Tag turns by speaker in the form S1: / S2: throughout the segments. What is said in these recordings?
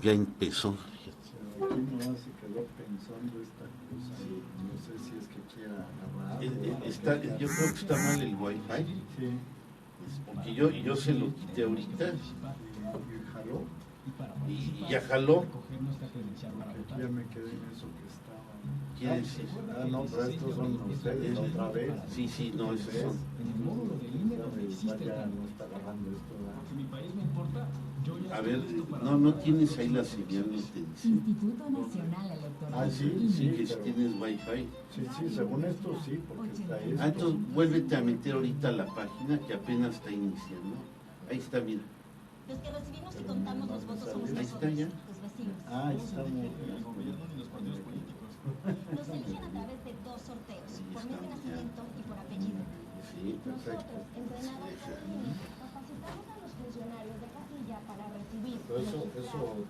S1: ya empezó.
S2: Pero aquí nomás se quedó pensando esta cosa. No sé si es que quiera agarrar.
S1: Yo creo que está mal el wifi.
S2: Sí.
S1: Porque yo se lo quité ahorita
S2: ¿Y jaló?
S1: y ya jaló.
S2: Porque ya me quedé en eso que estaba.
S1: Quiere decir.
S2: Ah, no, pero estos son ustedes otra vez.
S1: Sí, no, esos son.
S2: Ya no está agarrando esto.
S1: A ver, no tienes ahí la señal, no te dice.
S3: Instituto Nacional Electoral.
S2: Ah, sí,
S1: Sí, que si
S2: pero-
S1: tienes wifi.
S2: Sí, según esto sí, porque está esto.
S1: Entonces vuélvete a meter ahorita a la página que apenas está iniciando. Ahí está, mira.
S4: Los que recibimos y contamos los votos somos
S1: Ahí
S4: nosotros,
S1: está ya.
S4: los vecinos.
S2: Ah, ahí estamos.
S4: Nos eligen a través de 2 sorteos, por mes de nacimiento y por apellido.
S1: Sí,
S2: Perfecto.
S4: Nosotros, entrenadores clínicos, capacitamos a los funcionarios de casilla para recibir.
S2: Pero eso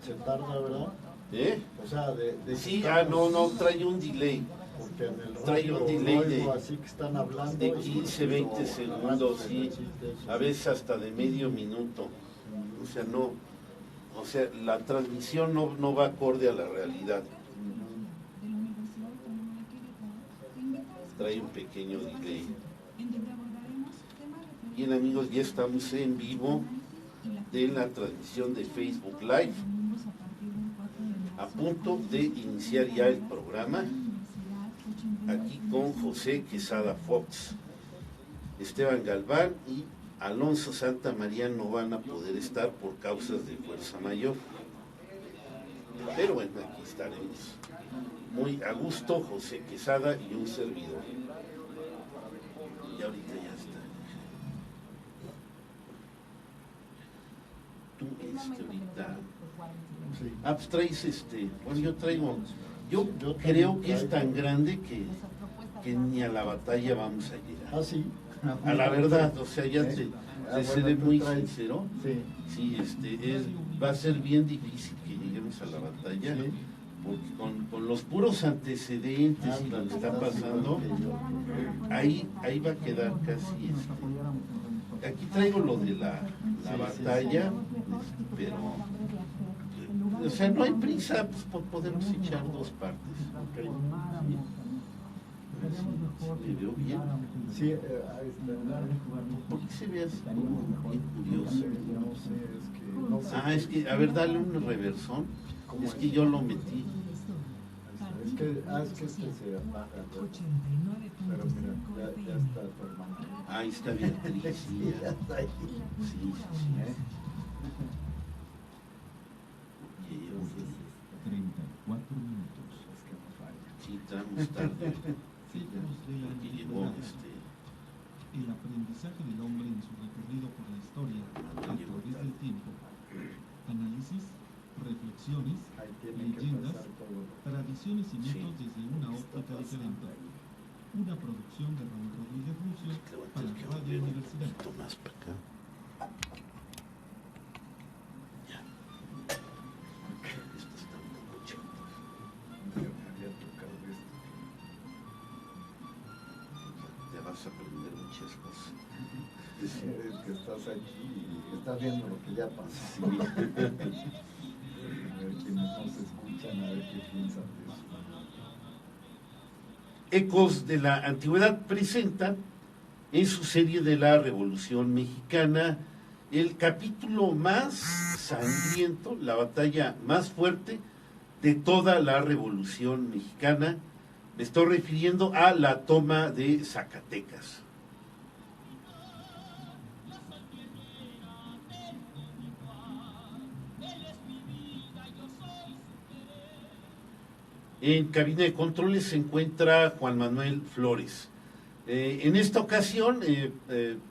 S2: se tarda, ¿verdad?
S1: ¿eh?
S2: O sea, de
S1: Sí, no, trae un delay.
S2: Porque en el
S1: Trae
S2: radio
S1: un delay
S2: oigo
S1: de-
S2: así que están hablando.
S1: De
S2: y
S1: 15, 20
S2: cuando
S1: segundos,
S2: agarran,
S1: sí. A veces hasta de medio minuto. O sea, no. O sea, la transmisión no va acorde a la realidad. Trae un pequeño delay. Bien, amigos, ya estamos en vivo de la transmisión de Facebook Live. A punto de iniciar ya el programa. Aquí con José Quesada Fox, Esteban Galván y Alonso Santa María no van a poder estar por causas de fuerza mayor. Pero bueno, aquí estaremos. Muy a gusto, José Quesada y un servidor. Y ahorita ya está. Tú ahorita.
S2: Sí.
S1: Ah, pues traes bueno, yo traigo. Yo creo que es tan grande que ni a la batalla vamos a llegar.
S2: Ah, sí.
S1: A la verdad, o sea, ya te seré
S2: tú
S1: muy
S2: traes-
S1: sincero.
S2: Sí.
S1: Sí, va a ser bien difícil que lleguemos a la batalla,
S2: Sí.
S1: porque con los puros antecedentes y lo que está pasando, ahí va a quedar casi. Aquí traigo lo de la batalla, pero, o sea, no hay prisa, pues podemos echar 2 partes.
S2: Ok.
S1: Me veo bien.
S2: Sí, ahí está.
S1: ¿Por qué se ve así como bien
S2: No
S1: curioso?
S2: sé, es que no sé.
S1: Ah, es que, a ver, dale un reversón. Es que yo lo metí.
S2: Es que este se apaga. ¿no? Pero mira, ya está tu hermano.
S1: Ahí está Beatriz, sí,
S2: Ya está ahí.
S1: sí.
S2: ¿Eh?
S1: Oye,
S5: 34 minutos.
S2: Es que no falla.
S1: sí, estamos tarde.
S5: Signos de la
S1: Porque llegó
S5: antigüedad. El aprendizaje del hombre en su recorrido por la historia a través del tiempo. Análisis, reflexiones,
S2: Ahí tiene que
S5: leyendas,
S2: pasar todo.
S5: tradiciones y
S1: Sí.
S5: mitos desde una óptica diferente. Una producción de Raúl Rodríguez Lucio para
S1: Levanta el
S5: Radio
S1: que un
S5: Universidad.
S1: poquito más para acá. Ya. Esto está un poco chato.
S2: Me había tocado esto.
S1: Te vas a aprender muchas cosas.
S2: Es que estás aquí y estás viendo lo que ya pasó. A ver quienes nos escuchan, a ver qué piensan de eso.
S1: Ecos de la Antigüedad presenta en su serie de la Revolución Mexicana el capítulo más sangriento, la batalla más fuerte de toda la Revolución Mexicana. Me estoy refiriendo a la toma de Zacatecas. En cabina de controles se encuentra Juan Manuel Flores. En esta ocasión,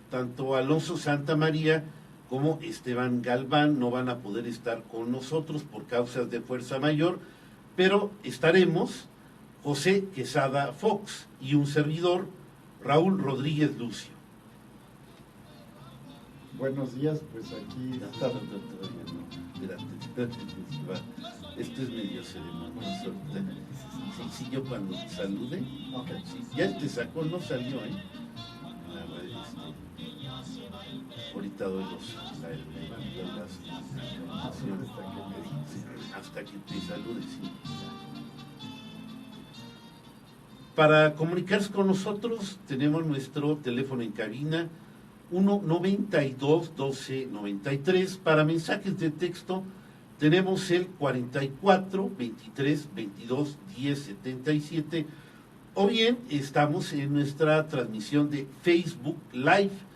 S1: tanto Alonso Santa María como Esteban Galván no van a poder estar con nosotros por causas de fuerza mayor, pero estaremos José Quesada Fox y un servidor, Raúl Rodríguez Lucio.
S2: Buenos días, pues aquí está.
S1: Espérate, esto es medio ceremonioso. Sí, yo cuando salude,
S2: Ok.
S1: sí, ya te sacó, no salió, ahorita te doy las hasta que te saludes. Sí. Para comunicarse con nosotros tenemos nuestro teléfono en cabina 192 12 93. Para mensajes de texto tenemos el 44 23 22 10 77, o bien estamos en nuestra transmisión de Facebook Live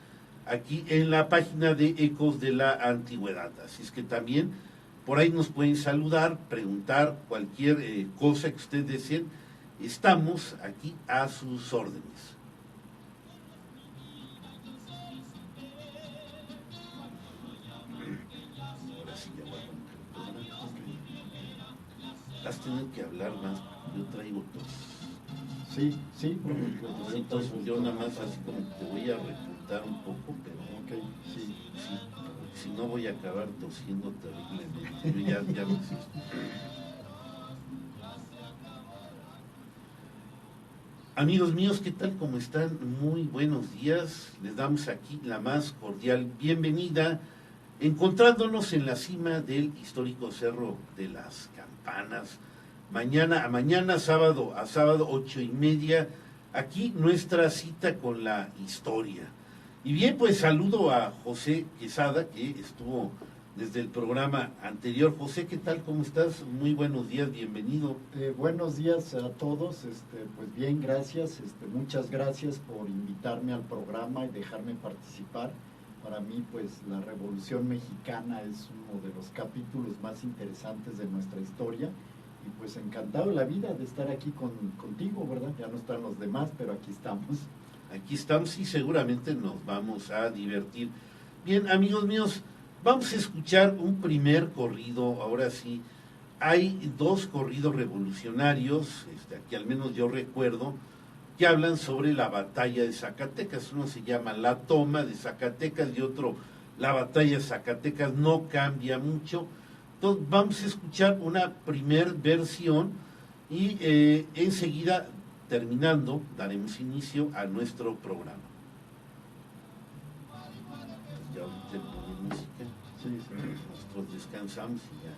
S1: aquí en la página de Ecos de la Antigüedad. Así es que también por ahí nos pueden saludar, preguntar cualquier cosa que ustedes deseen. Estamos aquí a sus órdenes. Ahora sí ya voy a poner. Has tenido que hablar más, yo traigo tos.
S2: Sí, sí.
S1: Entonces yo nada más así como te voy a repuntar un poco, pero
S2: Ok, sí.
S1: sí, si no voy a acabar tosiendo terriblemente. Yo ya me asusto. Amigos míos, ¿qué tal? ¿Cómo están? Muy buenos días. Les damos aquí la más cordial bienvenida, encontrándonos en la cima del histórico Cerro de las Campanas. Mañana, sábado a sábado, 8:30, aquí nuestra cita con la historia. Y bien, pues saludo a José Quesada, que estuvo desde el programa anterior. José, ¿qué tal? ¿Cómo estás? Muy buenos días, bienvenido.
S2: Buenos días a todos, pues bien, gracias, muchas gracias por invitarme al programa y dejarme participar. Para mí, pues la Revolución Mexicana es uno de los capítulos más interesantes de nuestra historia y pues encantado la vida de estar aquí contigo, ¿verdad? Ya no están los demás, pero aquí estamos.
S1: Aquí estamos y seguramente nos vamos a divertir. Bien, amigos míos, vamos a escuchar un primer corrido. Ahora sí, hay dos corridos revolucionarios, que al menos yo recuerdo, que hablan sobre la batalla de Zacatecas. Uno se llama La Toma de Zacatecas y otro La Batalla de Zacatecas. No cambia mucho. Entonces vamos a escuchar una primer versión y enseguida, terminando, daremos inicio a nuestro programa. Ya ahorita le ponemos música.
S2: Sí, sí.
S1: Nosotros descansamos y ya.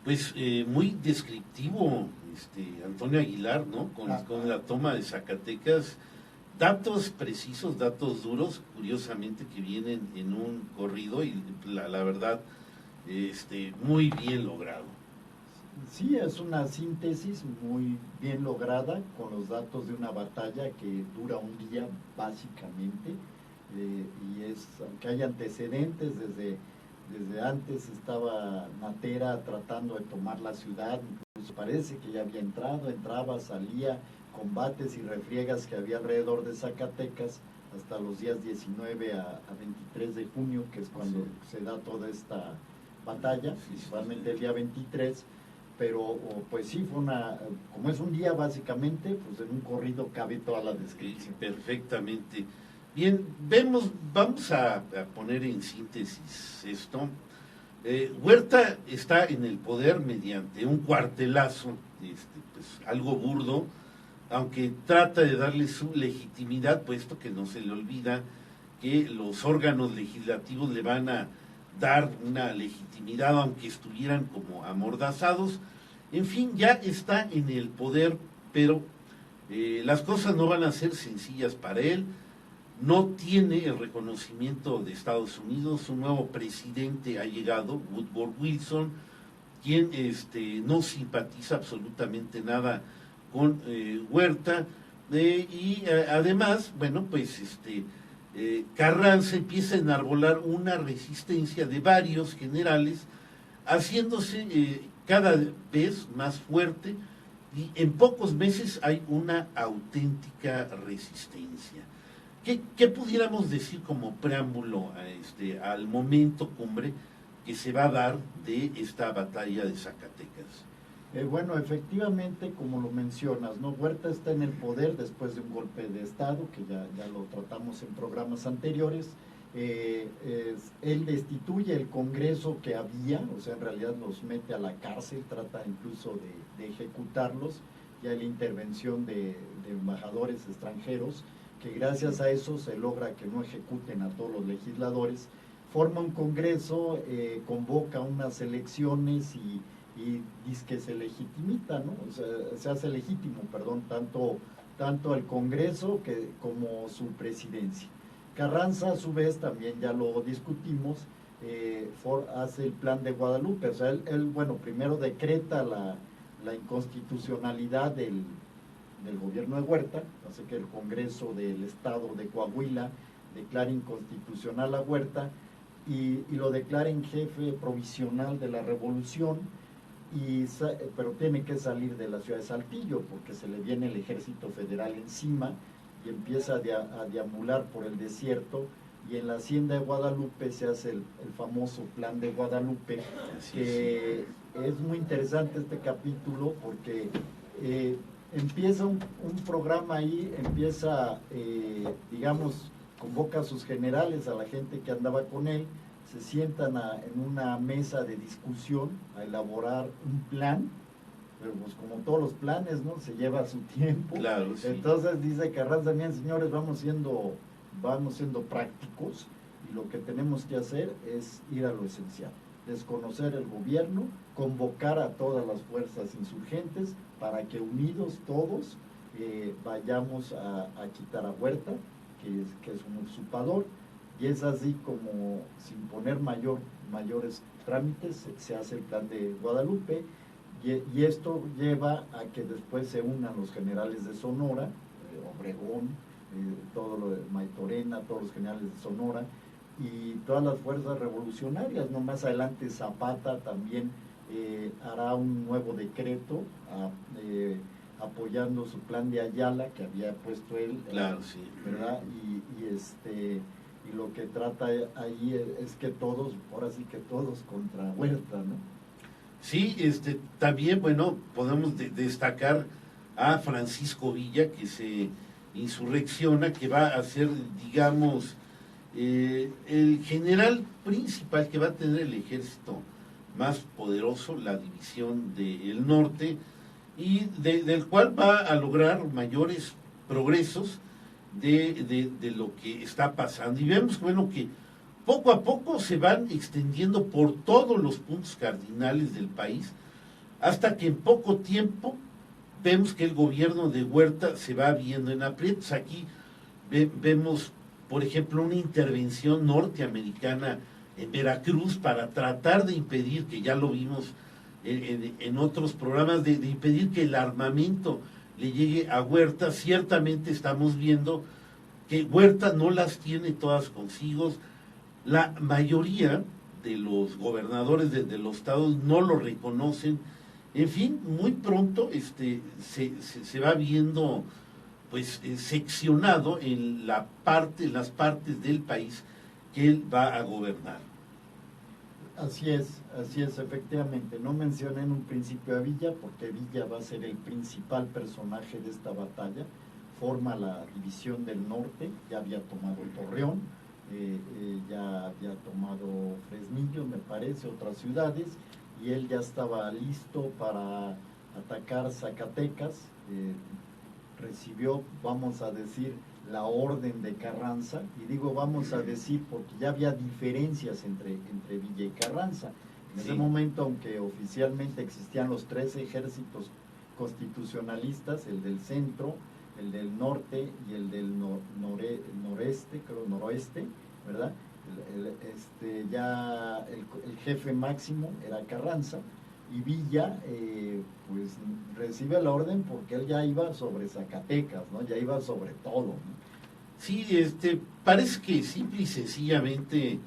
S1: Pues muy descriptivo, Antonio Aguilar, ¿no? Con la toma de Zacatecas, datos precisos, datos duros, curiosamente que vienen en un corrido y la verdad, muy bien logrado.
S2: Sí, es una síntesis muy bien lograda con los datos de una batalla que dura un día básicamente, aunque hay antecedentes, desde antes estaba Natera tratando de tomar la ciudad, incluso parece que ya había entraba, salía, combates y refriegas que había alrededor de Zacatecas hasta los días 19 a 23 de junio, que es cuando se da toda esta batalla, principalmente el día 23, pero pues sí, como es un día básicamente, pues en un corrido cabe toda la descripción.
S1: Perfectamente. Bien, vamos a poner en síntesis esto. Huerta está en el poder mediante un cuartelazo, pues, algo burdo, aunque trata de darle su legitimidad, puesto que no se le olvida que los órganos legislativos le van a dar una legitimidad, aunque estuvieran como amordazados. En fin, ya está en el poder, pero las cosas no van a ser sencillas para él. No tiene el reconocimiento de Estados Unidos. Un nuevo presidente ha llegado, Woodrow Wilson, quien no simpatiza absolutamente nada con Huerta, y además, bueno, pues Carranza empieza a enarbolar una resistencia de varios generales, haciéndose cada vez más fuerte, y en pocos meses hay una auténtica resistencia. ¿Qué pudiéramos decir como preámbulo al momento cumbre que se va a dar de esta batalla de Zacatecas?
S2: Bueno, efectivamente, como lo mencionas, ¿no? Huerta está en el poder después de un golpe de Estado, que ya lo tratamos en programas anteriores. Él destituye el Congreso que había, o sea, en realidad los mete a la cárcel, trata incluso de ejecutarlos. Ya hay la intervención de embajadores extranjeros, que gracias a eso se logra que no ejecuten a todos los legisladores. Forma un Congreso, convoca unas elecciones y dice que se legitimita, ¿no? O sea, se hace legítimo, perdón, tanto el Congreso como su presidencia. Carranza, a su vez, también ya lo discutimos, hace el plan de Guadalupe. O sea, él bueno, primero decreta la inconstitucionalidad del gobierno de Huerta, hace que el Congreso del Estado de Coahuila declare inconstitucional a Huerta y lo declara en jefe provisional de la revolución, pero tiene que salir de la ciudad de Saltillo porque se le viene el ejército federal encima y empieza a deambular por el desierto, y en la hacienda de Guadalupe se hace el famoso plan de Guadalupe, que es muy interesante este capítulo porque empieza un programa ahí, digamos, convoca a sus generales, a la gente que andaba con él, se sientan en una mesa de discusión a elaborar un plan, pero pues como todos los planes, ¿no? Se lleva su tiempo.
S1: Claro, sí.
S2: Entonces dice Carranza, bien, señores, vamos siendo prácticos, y lo que tenemos que hacer es ir a lo esencial, desconocer el gobierno, convocar a todas las fuerzas insurgentes para que unidos todos vayamos a quitar a Huerta, que es un usurpador. Y es así como, sin poner mayores trámites, se hace el plan de Guadalupe, y esto lleva a que después se unan los generales de Sonora, Obregón, todo lo de Maytorena, todos los generales de Sonora, y todas las fuerzas revolucionarias, ¿no? Más adelante Zapata también hará un nuevo decreto apoyando su plan de Ayala que había puesto él,
S1: claro, sí,
S2: ¿verdad? Y lo que trata ahí es que todos, ahora sí que todos contra Huerta, ¿no?
S1: Sí, también, bueno, podemos destacar a Francisco Villa, que se insurrecciona, que va a ser, digamos, el general principal que va a tener el ejército más poderoso, la división del norte, y del cual va a lograr mayores progresos de lo que está pasando. Y vemos, bueno, que poco a poco se van extendiendo por todos los puntos cardinales del país hasta que en poco tiempo vemos que el gobierno de Huerta se va viendo en aprietos. Aquí vemos, por ejemplo, una intervención norteamericana en Veracruz para tratar de impedir, que ya lo vimos en otros programas, de impedir que el armamento le llegue a Huerta. Ciertamente estamos viendo que Huerta no las tiene todas consigo. La mayoría de los gobernadores de los estados no lo reconocen. En fin, muy pronto se va viendo pues seccionado en las partes del país que él va a gobernar.
S2: Así es, efectivamente. No mencioné en un principio a Villa, porque Villa va a ser el principal personaje de esta batalla. Forma la división del norte, ya había tomado Torreón, ya había tomado Fresnillo, me parece, otras ciudades, y él ya estaba listo para atacar Zacatecas. Recibió, vamos a decir, la orden de Carranza, y digo vamos a decir porque ya había diferencias entre Villa y Carranza. En ese momento, aunque oficialmente existían los 3 ejércitos constitucionalistas, el del centro, el del norte y el del noroeste, ¿verdad? Ya el jefe máximo era Carranza, y Villa pues recibe la orden porque él ya iba sobre Zacatecas, ¿no? Ya iba sobre todo, ¿no?
S1: Sí, parece que simple y sencillamente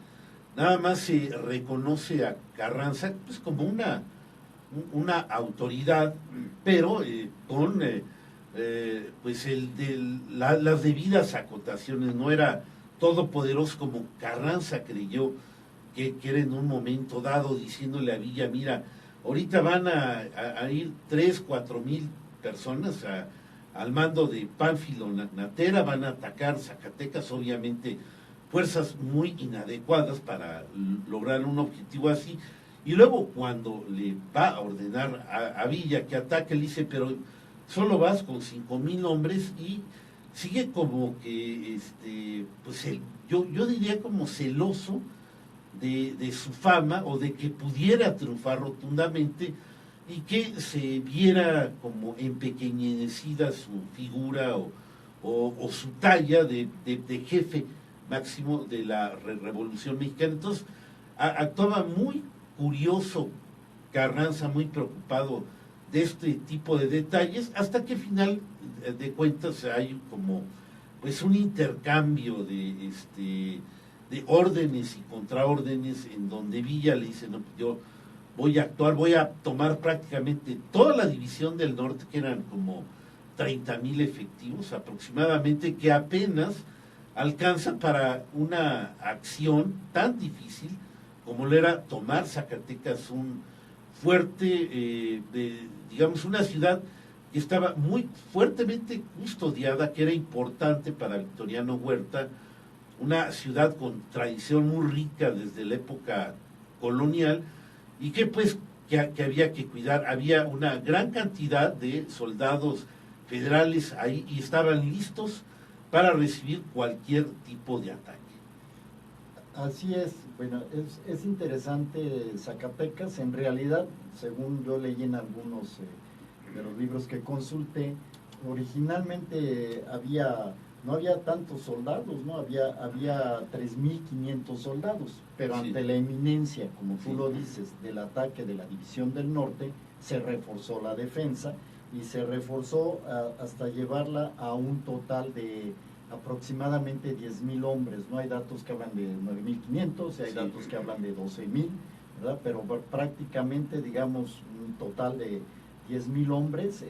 S1: nada más se reconoce a Carranza pues como una autoridad, pero con pues las debidas acotaciones. No era todopoderoso como Carranza creyó que era en un momento dado, diciéndole a Villa: mira, ahorita van a ir 3,000-4,000 personas al mando de Pánfilo Natera, van a atacar Zacatecas, obviamente fuerzas muy inadecuadas para lograr un objetivo así. Y luego cuando le va a ordenar a Villa que ataque, le dice: pero solo vas con 5,000 hombres, y sigue como que, pues yo diría como celoso de su fama, o de que pudiera triunfar rotundamente, y que se viera como empequeñecida su figura o su talla de jefe máximo de la Revolución Mexicana. Entonces actuaba muy curioso Carranza, muy preocupado de este tipo de detalles, hasta que al final de cuentas hay como pues un intercambio de órdenes y contraórdenes, en donde Villa le dice: no, yo voy a actuar, voy a tomar prácticamente toda la división del norte, que eran como 30,000 efectivos aproximadamente, que apenas alcanza para una acción tan difícil como lo era tomar Zacatecas, un fuerte, digamos, una ciudad que estaba muy fuertemente custodiada, que era importante para Victoriano Huerta, una ciudad con tradición muy rica desde la época colonial, y que pues que había que cuidar. Había una gran cantidad de soldados federales ahí, y estaban listos para recibir cualquier tipo de ataque.
S2: Así es. Bueno, es interesante Zacatecas. En realidad, según yo leí en algunos de los libros que consulté, originalmente no había tantos soldados, ¿no? Había 3,500 soldados, pero
S1: sí,
S2: ante la eminencia, como tú
S1: sí,
S2: lo dices, del ataque de la División del Norte, se reforzó la defensa, y se reforzó hasta llevarla a un total de aproximadamente 10,000 hombres, ¿no? Hay datos que hablan de 9,500, y hay datos que hablan de 12,000, ¿verdad? Pero prácticamente, digamos, un total de 10,000 hombres,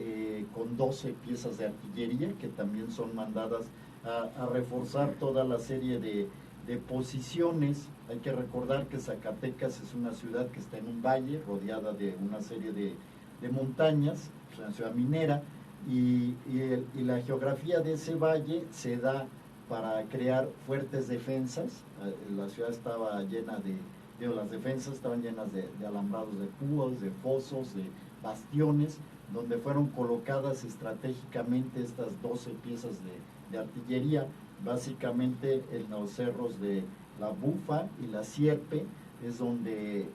S2: con 12 piezas de artillería, que también son mandadas a reforzar toda la serie de posiciones. Hay que recordar que Zacatecas es una ciudad que está en un valle, rodeada de una serie de montañas, es una ciudad minera, y la geografía de ese valle se da para crear fuertes defensas. La ciudad estaba llena las defensas estaban llenas de alambrados de púas, de fosos, de bastiones, donde fueron colocadas estratégicamente estas 12 piezas de artillería, básicamente en los cerros de la Bufa y la Sierpe, es donde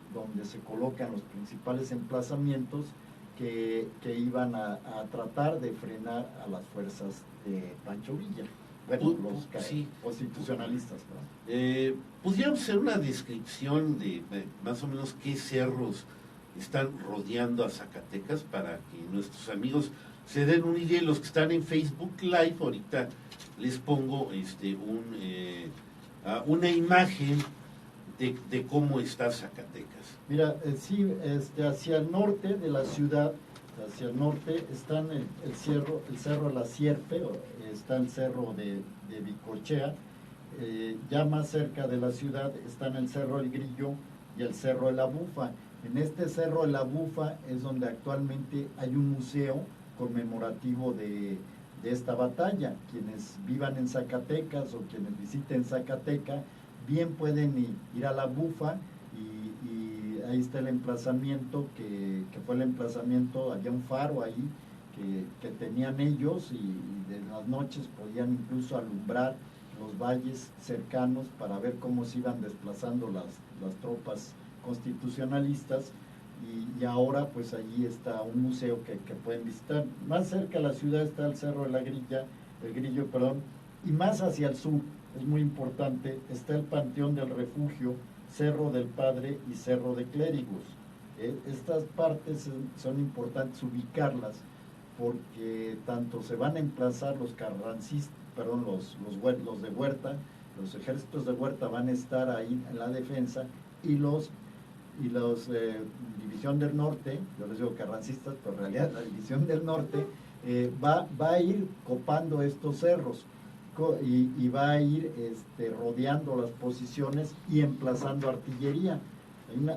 S2: se colocan los principales emplazamientos, que iban a tratar de frenar a las fuerzas de Pancho Villa. Bueno, los
S1: sí,
S2: constitucionalistas, ¿no?
S1: ¿Pudiéramos hacer una descripción de más o menos qué cerros están rodeando a Zacatecas para que nuestros amigos se den una idea? Los que están en Facebook Live, ahorita les pongo una imagen de cómo está Zacatecas.
S2: Mira, sí, hacia el norte de la ciudad, hacia el norte están el cerro La Sierpe, está el cerro de Bicochea, ya más cerca de la ciudad están el cerro El Grillo y el cerro de la Bufa. En este cerro de la Bufa es donde actualmente hay un museo conmemorativo de esta batalla. Quienes vivan en Zacatecas o quienes visiten Zacatecas bien pueden ir a la Bufa y ahí está el emplazamiento que fue el emplazamiento, había un faro ahí que tenían ellos y de las noches podían incluso alumbrar los valles cercanos para ver cómo se iban desplazando las tropas constitucionalistas y ahora pues allí está un museo que pueden visitar. Más cerca de la ciudad está el Cerro de el Grillo, y más hacia el sur, es muy importante, está el Panteón del Refugio, Cerro del Padre y Cerro de Clérigos. Estas partes son importantes ubicarlas porque tanto se van a emplazar los carrancistas, los de Huerta, los ejércitos de Huerta van a estar ahí en la defensa y los División del Norte, yo les digo carrancistas, pero en realidad la División del Norte va a ir copando estos cerros y va a ir rodeando las posiciones y emplazando artillería.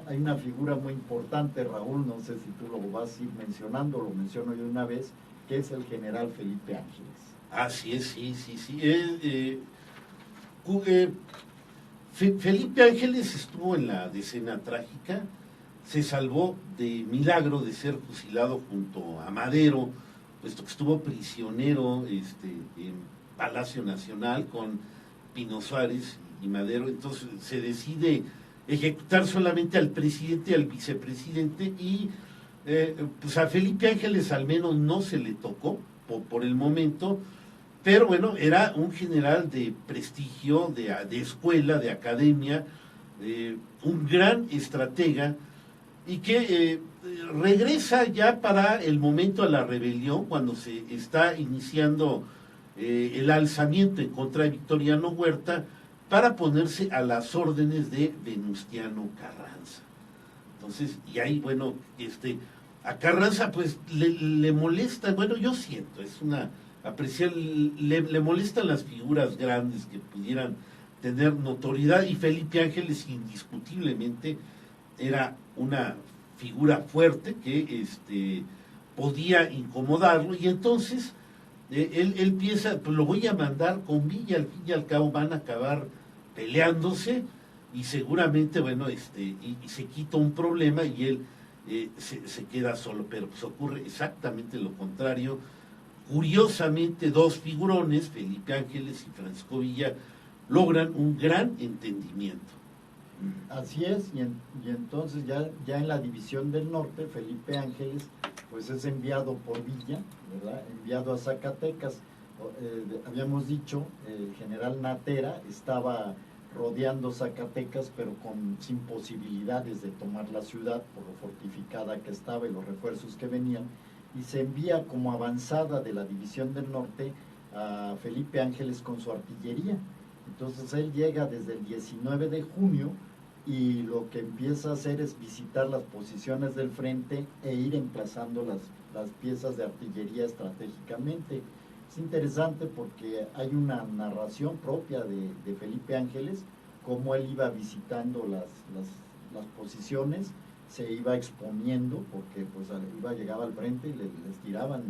S2: Hay una figura muy importante, Raúl, no sé si tú lo vas a ir mencionando, lo menciono yo una vez, que es el general Felipe Ángeles.
S1: Así es, sí. Felipe Ángeles estuvo en la Decena Trágica, se salvó de milagro de ser fusilado junto a Madero, puesto que estuvo prisionero en Palacio Nacional con Pino Suárez y Madero. Entonces se decide ejecutar solamente al presidente y al vicepresidente y pues a Felipe Ángeles al menos no se le tocó por el momento, pero bueno, era un general de prestigio, de escuela, de academia, un gran estratega y que regresa ya para el momento de la rebelión, cuando se está iniciando el alzamiento en contra de Victoriano Huerta para ponerse a las órdenes de Venustiano Carranza. Entonces, y ahí, bueno, a Carranza pues le molesta, bueno, yo siento, es una apreciar, le molestan las figuras grandes que pudieran tener notoriedad, y Felipe Ángeles indiscutiblemente era una figura fuerte que podía incomodarlo, y entonces él piensa, pues lo voy a mandar con Villa, al fin y al cabo van a acabar peleándose y seguramente, bueno, y se quita un problema y él se queda solo, pero pues ocurre exactamente lo contrario. Curiosamente, dos figurones, Felipe Ángeles y Francisco Villa, logran un gran entendimiento.
S2: Así es, y entonces ya en la División del Norte, Felipe Ángeles pues es enviado por Villa, ¿verdad? Enviado a Zacatecas. Habíamos dicho, el general Natera estaba rodeando Zacatecas, pero sin posibilidades de tomar la ciudad por lo fortificada que estaba y los refuerzos que venían, y se envía como avanzada de la División del Norte a Felipe Ángeles con su artillería. Entonces él llega desde el 19 de junio y lo que empieza a hacer es visitar las posiciones del frente e ir emplazando las piezas de artillería estratégicamente. Es interesante porque hay una narración propia de Felipe Ángeles, cómo él iba visitando las posiciones, se iba exponiendo, porque pues llegaba al frente y les tiraban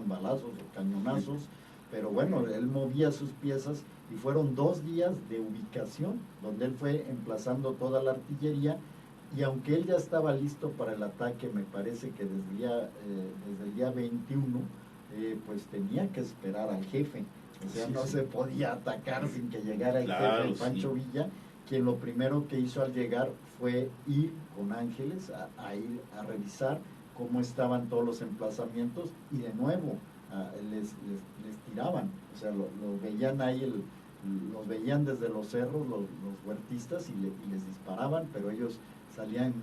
S2: balazos o cañonazos, pero bueno, él movía sus piezas y fueron 2 días de ubicación, donde él fue emplazando toda la artillería, y aunque él ya estaba listo para el ataque, me parece que desde el día 21, pues tenía que esperar al jefe, o sea, no se podía atacar sin que llegara el jefe, Pancho Villa, quien lo primero que hizo al llegar fue ir con Ángeles a ir a revisar cómo estaban todos los emplazamientos, y de nuevo les tiraban, o sea, lo veían ahí, los veían desde los cerros los huertistas y les disparaban, pero ellos salían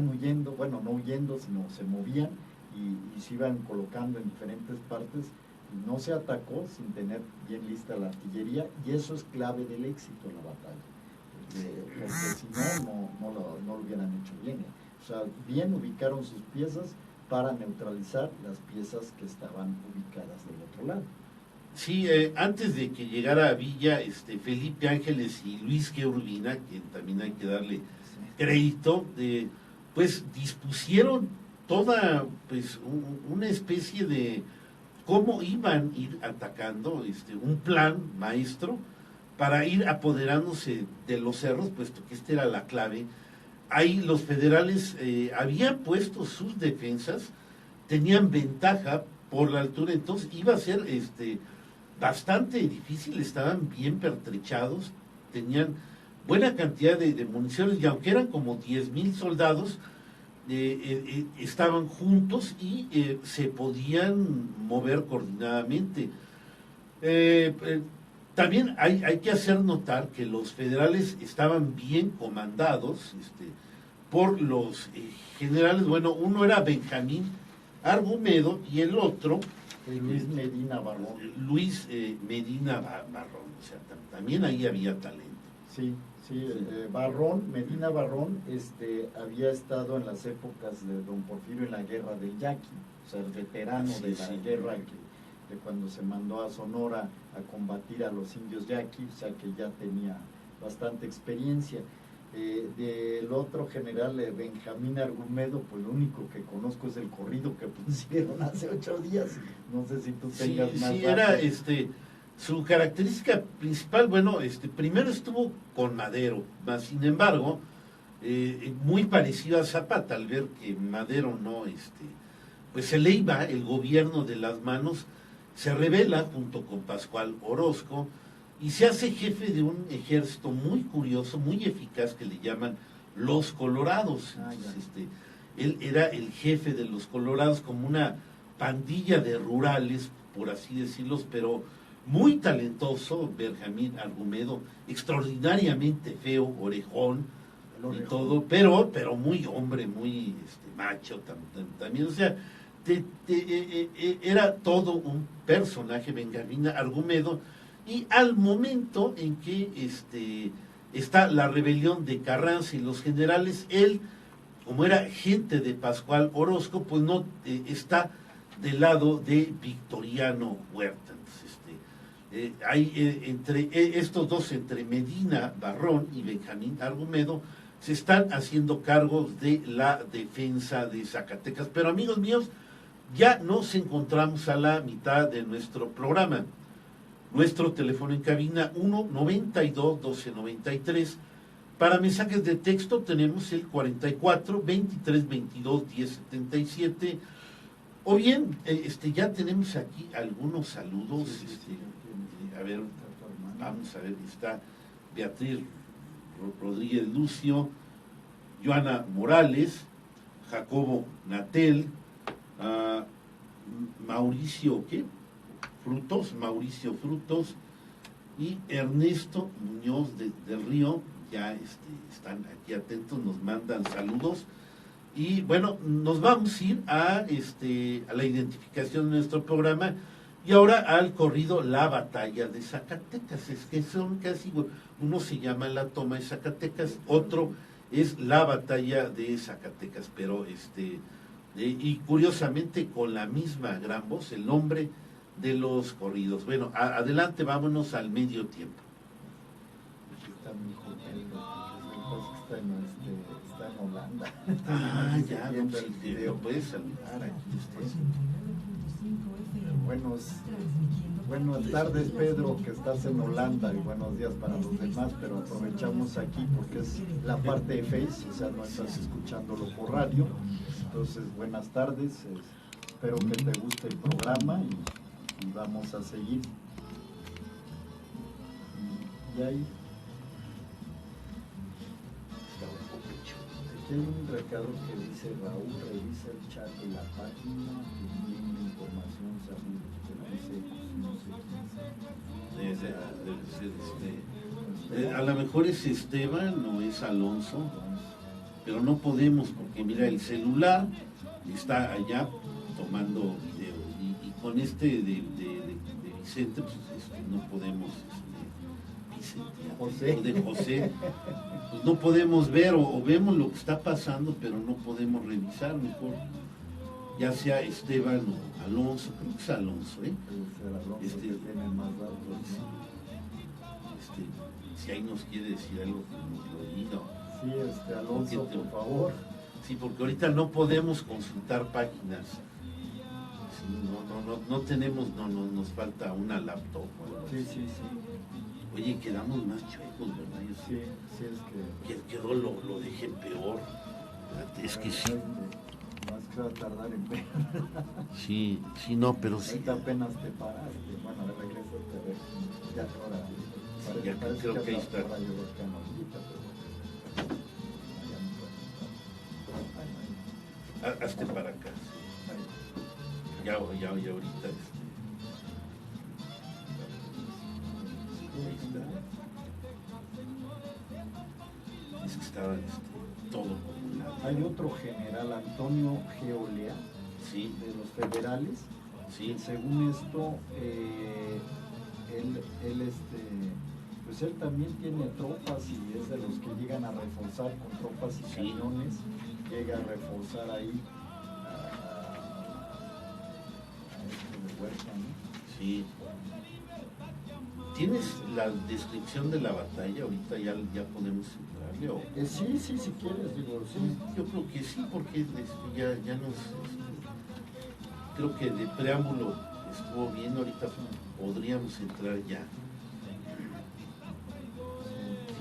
S2: huyendo, bueno, no huyendo, sino se movían y se iban colocando en diferentes partes. No se atacó sin tener bien lista la artillería, y eso es clave del éxito en la batalla, porque si no lo hubieran hecho bien. O sea, bien ubicaron sus piezas para neutralizar las piezas que estaban ubicadas del otro lado.
S1: Sí, antes de que llegara a Villa, Felipe Ángeles y Luis G. Urbina, que también hay que darle crédito, pues dispusieron toda pues una especie de cómo iban a ir atacando, un plan maestro para ir apoderándose de los cerros, puesto que esta era la clave. Ahí los federales habían puesto sus defensas, tenían ventaja por la altura, entonces iba a ser bastante difícil, estaban bien pertrechados, tenían buena cantidad de municiones, y aunque eran como 10,000 soldados, estaban juntos y se podían mover coordinadamente. También hay que hacer notar que los federales estaban bien comandados por los generales. Bueno, uno era Benjamín Argumedo y el otro
S2: Luis Medina Barrón.
S1: Medina Barrón, o sea, también ahí había talento.
S2: Sí, Medina Barrón había estado en las épocas de don Porfirio en la guerra del Yaqui, o sea, el veterano de la guerra de cuando se mandó a Sonora a combatir a los indios Yaqui, o sea que ya tenía bastante experiencia. Del otro general, Benjamín Argumedo, pues lo único que conozco es el corrido que pusieron hace 8 días, no sé si tú tengas más.
S1: Sí, era su característica principal, bueno, primero estuvo con Madero, mas sin embargo, muy parecido a Zapata, al ver que Madero no, pues se le iba el gobierno de las manos, se rebela junto con Pascual Orozco y se hace jefe de un ejército muy curioso, muy eficaz, que le llaman los Colorados. Entonces, él era el jefe de los Colorados, como una pandilla de rurales, por así decirlos, pero muy talentoso. Benjamín Argumedo, extraordinariamente feo, orejón y todo, pero muy hombre, muy macho también, o sea, era todo un personaje, Benjamín Argumedo. Y al momento en que está la rebelión de Carranza y los generales, él, como era gente de Pascual Orozco, pues no está del lado de Victoriano Huerta. Entonces, hay entre estos dos, entre Medina Barrón y Benjamín Argumedo, se están haciendo cargos de la defensa de Zacatecas. Pero amigos míos, ya nos encontramos a la mitad de nuestro programa. Nuestro teléfono en cabina 1-92-1293. Para mensajes de texto tenemos el 44-23-22-1077. O bien, ya tenemos aquí algunos saludos. A ver, vamos a ver, está Beatriz Rodríguez Lucio, Joana Morales, Jacobo Natel, Mauricio Frutos y Ernesto Muñoz del Río, ya están aquí atentos, nos mandan saludos. Y bueno, nos vamos a ir a la identificación de nuestro programa y ahora al corrido La Batalla de Zacatecas. Es que son casi, uno se llama La Toma de Zacatecas, otro es La Batalla de Zacatecas, pero y curiosamente con la misma gran voz, el nombre de los corridos. Bueno, adelante, vámonos al medio tiempo.
S2: Está mi hijo Pedro, está en Holanda.
S1: Ya, no, si lo puedes saludar aquí.
S2: Buenas tardes, Pedro, que estás en Holanda, y buenos días para los demás, pero aprovechamos aquí porque es la parte de Face, o sea, no estás escuchándolo por radio. Entonces, buenas tardes, espero que te guste el programa y vamos a seguir. Y ahí aquí hay un recado que dice: Raúl, revisa el chat de la página, envíen información, saludos, no sé.
S1: A lo mejor es Esteban o es Alonso, pero no podemos porque mira, el celular está allá tomando video y con este de Vicente pues, no podemos,
S2: José.
S1: de José, pues no podemos ver o vemos lo que está pasando, pero no podemos revisar, mejor ya sea Esteban o Alonso, creo que es Alonso,
S2: Puede ser Alonso, que tiene más datos.
S1: Si ahí nos quiere decir algo que nos lo diga.
S2: Sí, Alonso, por favor.
S1: Sí, porque ahorita no podemos consultar páginas. Sí, no tenemos, nos falta una laptop.
S2: Sí.
S1: Oye, quedamos más chuecos, ¿verdad?
S2: Sí, es que...
S1: Quedó lo dejé peor. Es que sí.
S2: Más que va a tardar en ver.
S1: Sí, no, pero sí.
S2: Ahorita apenas te paraste. Bueno, de regreso te ves. Ya ahora.
S1: Sí, ya creo que ahí está. Hazte para acá. Sí. Ya ahorita. Ahí está. Es que estaba todo acumulado.
S2: Hay otro general, Antonio Geolea,
S1: Sí,
S2: de los federales.
S1: sí.
S2: Según esto, pues él también tiene tropas y es de los que llegan a reforzar con tropas y cañones, llega a reforzar ahí a de Huerta, ¿no?
S1: Sí. ¿Tienes la descripción de la batalla? Ahorita ya podemos entrarle o...
S2: Sí, si quieres, digo, sí.
S1: Yo creo que sí, porque ya nos... creo que de preámbulo estuvo bien, ahorita podríamos entrar ya.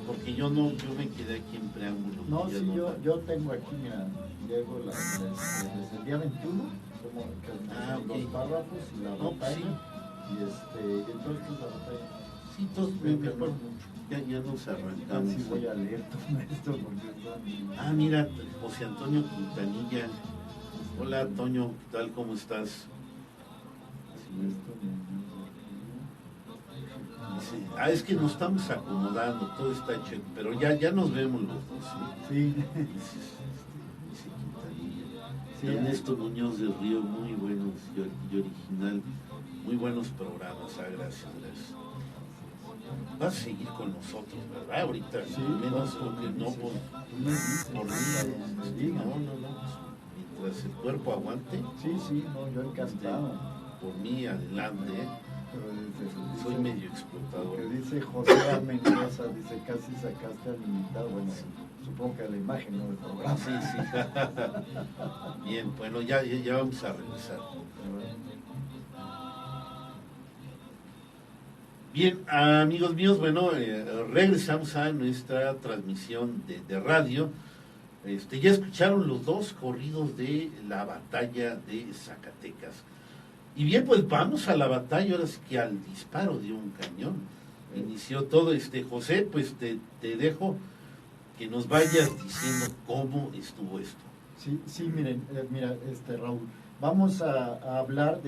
S1: Porque yo me quedé aquí en preámbulo.
S2: No, sí, yo tengo aquí, mira, llego desde el día 21, como que
S1: okay.
S2: los párrafos y la batalla.
S1: Sí.
S2: Y entonces la batalla.
S1: Sí, entonces mejor ya nos arrancamos.
S2: Sí, voy a leer todo esto porque
S1: Mira, José Antonio Quintanilla. Hola, Toño, ¿qué tal? ¿Cómo estás? Dice, es que nos estamos acomodando, todo está hecho, pero ya nos vemos los dos.
S2: Sí.
S1: Dice Quintanilla.
S2: Sí,
S1: Ernesto Muñoz del Río, muy buenos y original, muy buenos programas, gracias. Vas a seguir con nosotros, ¿verdad? Ahorita,
S2: sí,
S1: menos
S2: por
S1: porque no por
S2: mí.
S1: No. Mientras el cuerpo aguante.
S2: Sí, no, yo encantado.
S1: Por mí, adelante. Soy medio explotador.
S2: Que dice José Mendoza, dice, casi sacaste al invitado. Bueno, supongo que la imagen, ¿no? Del programa.
S1: Sí. Bien, bueno, ya vamos a regresar. Bien, amigos míos, bueno, regresamos a nuestra transmisión de radio. Ya escucharon los dos corridos de la batalla de Zacatecas. Y bien, pues vamos a la batalla, ahora sí que al disparo de un cañón. Inició todo. José, pues te dejo que nos vayas diciendo cómo estuvo esto.
S2: Sí, miren, mira, Raúl, vamos a hablar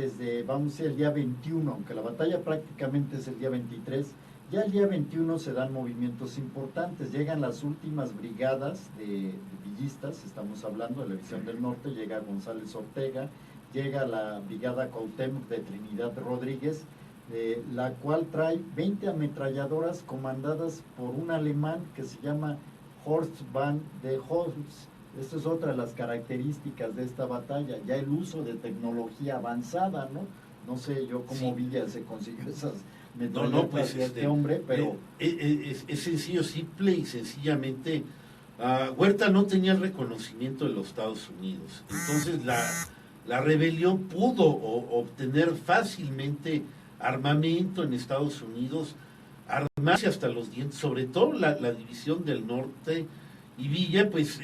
S2: vamos a ir el día 21, aunque la batalla prácticamente es el día 23, ya el día 21 se dan movimientos importantes, llegan las últimas brigadas de villistas, estamos hablando de la División del Norte, llega González Ortega, llega la brigada Cuauhtémoc de Trinidad Rodríguez, la cual trae 20 ametralladoras comandadas por un alemán que se llama Horst van der Holtz. Esta es otra de las características de esta batalla, ya el uso de tecnología avanzada, ¿no? No sé yo cómo Villa se consiguió esas metralletas
S1: pues,
S2: de este hombre, pero...
S1: Es sencillo, simple y sencillamente, Huerta no tenía el reconocimiento de los Estados Unidos, entonces la rebelión pudo obtener fácilmente armamento en Estados Unidos, armarse hasta los dientes, sobre todo la División del Norte, y Villa pues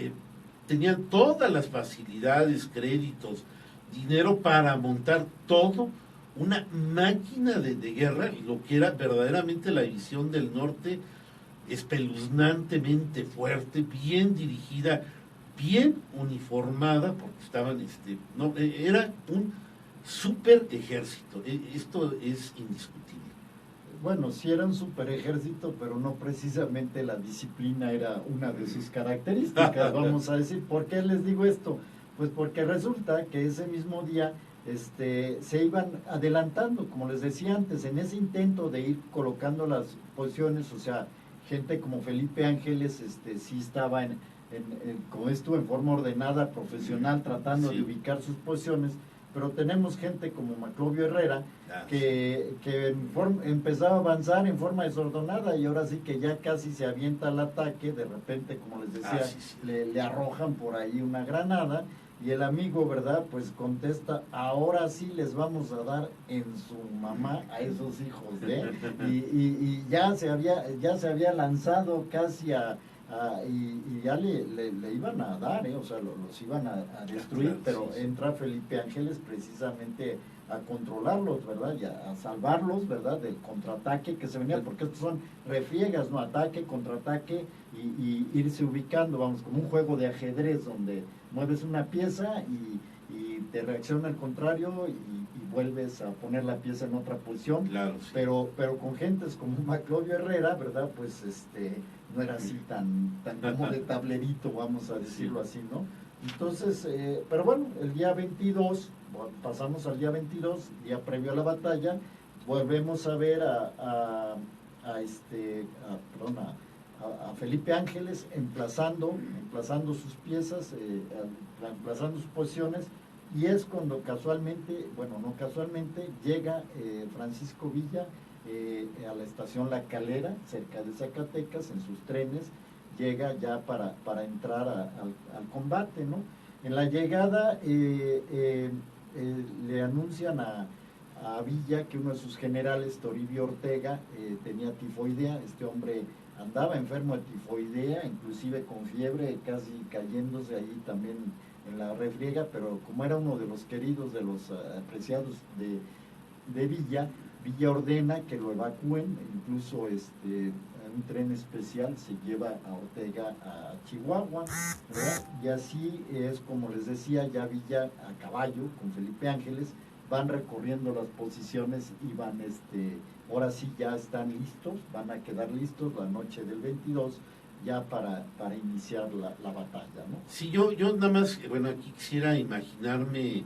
S1: tenían todas las facilidades, créditos, dinero para montar todo, una máquina de guerra, lo que era verdaderamente la División del Norte, espeluznantemente fuerte, bien dirigida, bien uniformada, porque estaban, no, era un super ejército, esto es indiscutible.
S2: Bueno, sí era un super ejército, pero no precisamente la disciplina era una de sus características, vamos a decir. ¿Por qué les digo esto? Pues porque resulta que ese mismo día se iban adelantando, como les decía antes, en ese intento de ir colocando las posiciones, o sea, gente como Felipe Ángeles sí estaba como esto, en forma ordenada, profesional, tratando de ubicar sus posiciones, pero tenemos gente como Maclovio Herrera, que empezaba a avanzar en forma desordenada y ahora sí que ya casi se avienta al ataque, de repente, como les decía, le arrojan por ahí una granada y el amigo, ¿verdad? Pues contesta, ahora sí les vamos a dar en su mamá a esos hijos de... y ya se había lanzado casi y ya le iban a dar, o sea, los iban a destruir, pero entra Felipe Ángeles precisamente a controlarlos, ¿verdad? Y a salvarlos, ¿verdad? Del contraataque que se venía, porque estos son refriegas, ¿no? Ataque, contraataque y irse ubicando, vamos, como un juego de ajedrez donde mueves una pieza y te reacciona al contrario y vuelves a poner la pieza en otra posición,
S1: claro, sí.
S2: pero con gentes como Maclovio Herrera, ¿verdad? Pues no era así tan como de tablerito, vamos a decirlo así, ¿no? Entonces, pero bueno, el día 22, pasamos al día 22, día previo a la batalla, volvemos a ver a Felipe Ángeles emplazando sus piezas, emplazando sus posiciones, y es cuando casualmente, bueno, no casualmente, llega Francisco Villa a la estación La Calera, cerca de Zacatecas, en sus trenes, llega ya para entrar al combate, ¿no? En la llegada le anuncian a Villa que uno de sus generales, Toribio Ortega, tenía tifoidea. Este hombre andaba enfermo de tifoidea, inclusive con fiebre, casi cayéndose ahí también en la refriega, pero como era uno de los queridos, de los apreciados de Villa ordena que lo evacúen, incluso un tren especial se lleva a Ortega a Chihuahua, ¿verdad? Y así es como les decía, ya Villa a caballo con Felipe Ángeles van recorriendo las posiciones y van, ahora sí ya están listos, van a quedar listos la noche del 22 ya para iniciar la batalla, ¿no?
S1: Sí, yo nada más, bueno, aquí quisiera imaginarme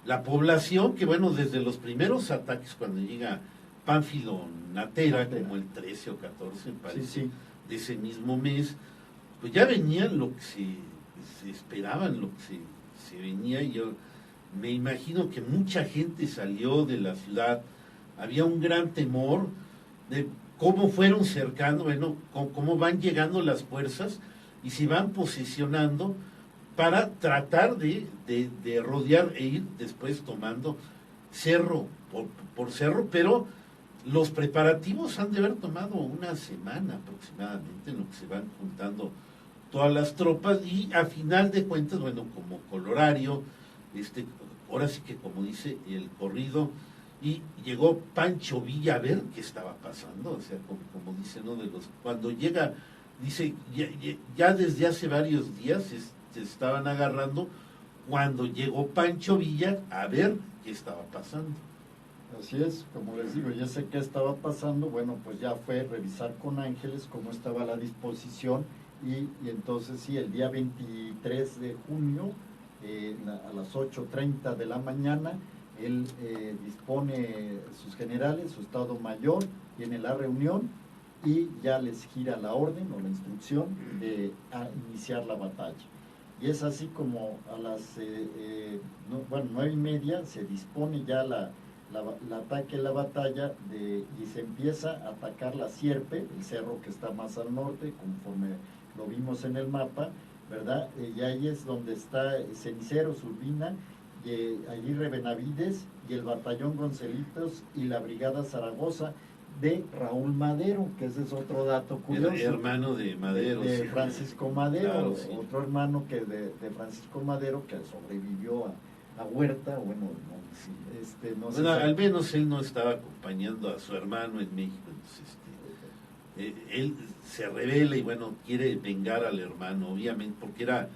S1: la población que, bueno, desde los primeros ataques, cuando llega Pánfilo Natera, como el 13 o 14, me parece, de ese mismo mes, pues ya venían lo que se esperaban, lo que se venía, y yo me imagino que mucha gente salió de la ciudad, había un gran temor de cómo fueron cercando, bueno, cómo van llegando las fuerzas y se van posicionando para tratar de rodear e ir después tomando cerro por cerro, pero los preparativos han de haber tomado una semana aproximadamente, en lo que se van juntando todas las tropas, y a final de cuentas, bueno, como colorario, ahora sí que como dice el corrido, y llegó Pancho Villa a ver qué estaba pasando, o sea, como dice uno de los, cuando llega, dice, ya desde hace varios días se estaban agarrando, cuando llegó Pancho Villa a ver qué estaba pasando.
S2: Así es, como les digo, ya sé qué estaba pasando, bueno, pues ya fue revisar con Ángeles cómo estaba la disposición, y entonces sí, el día 23 de junio, a las 8:30 de la mañana, él dispone sus generales, su Estado Mayor, tiene la reunión y ya les gira la orden o la instrucción de iniciar la batalla. Y es así como a las 9:30 se dispone ya el ataque, la batalla, y se empieza a atacar la Sierpe, el cerro que está más al norte, conforme lo vimos en el mapa, ¿verdad? Y ahí es donde está Ceniceros, Urbina, Aguirre Benavides y el batallón Gonzalitos y la brigada Zaragoza de Raúl Madero, que ese es otro dato curioso.
S1: El hermano de Madero.
S2: De Francisco Madero,
S1: claro, sí.
S2: Otro hermano de Francisco Madero que sobrevivió a Huerta, bueno, no sé.
S1: Bueno, al menos él no estaba acompañando a su hermano en México, entonces él se revela y bueno, quiere vengar al hermano, obviamente, porque era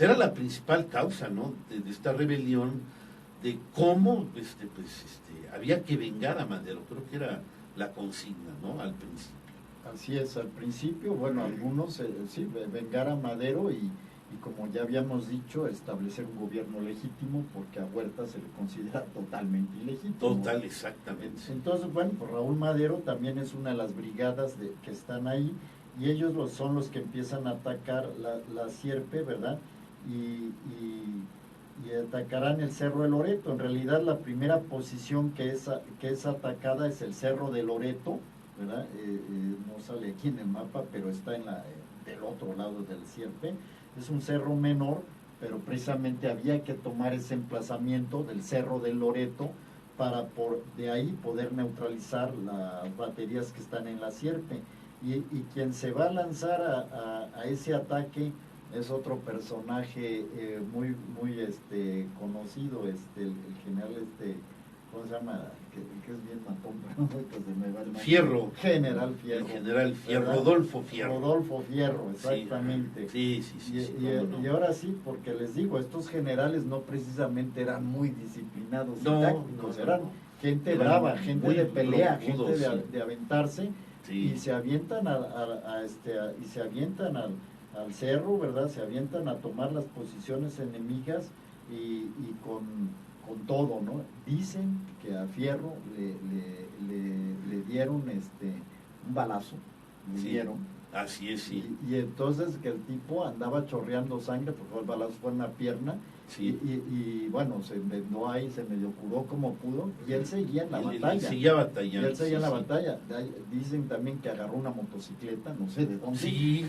S1: era la principal causa, ¿no?, de esta rebelión, de cómo había que vengar a Madero. Creo que era la consigna, ¿no?, al principio.
S2: Así es, al principio, bueno, algunos sí, vengar a Madero y como ya habíamos dicho, establecer un gobierno legítimo, porque a Huerta se le considera totalmente ilegítimo.
S1: Total, exactamente.
S2: Entonces, bueno, pues Raúl Madero también es una de las brigadas que están ahí, y ellos son los que empiezan a atacar la Sierpe, ¿verdad? Y atacarán el Cerro de Loreto. En realidad, la primera posición que es atacada es el Cerro de Loreto, ¿verdad? No sale aquí en el mapa, pero está del otro lado del Sierpe. Es un cerro menor, pero precisamente había que tomar ese emplazamiento del Cerro del Loreto para de ahí poder neutralizar las baterías que están en la Sierpe. Y quien se va a lanzar a ese ataque es otro personaje muy conocido, el general, ¿cómo se llama? Que es bien matón, pero se me va el nombre.
S1: Fierro.
S2: General Fierro.
S1: El general Fierro,
S2: ¿verdad?
S1: Rodolfo Fierro.
S2: Rodolfo Fierro, exactamente.
S1: Sí.
S2: Y ahora sí, porque les digo, estos generales no precisamente eran muy disciplinados y
S1: No,
S2: tácticos, eran gente
S1: Eran
S2: brava, gente
S1: muy
S2: de pelea,
S1: broncudos,
S2: gente de aventarse,
S1: Sí.
S2: y se avientan al cerro, ¿verdad? Se avientan a tomar las posiciones enemigas y con todo, ¿no? Dicen que a Fierro le dieron un balazo, le
S1: Sí.
S2: dieron.
S1: Así es, sí.
S2: Y entonces que el tipo andaba chorreando sangre, porque el balazo fue en la pierna,
S1: Sí.
S2: y bueno, se vendó ahí, se medio curó como pudo, y él seguía en la batalla.
S1: Él seguía batallando.
S2: Y él seguía en la
S1: sí.
S2: batalla. Dicen también que agarró una motocicleta, no sé de dónde.
S1: Sí.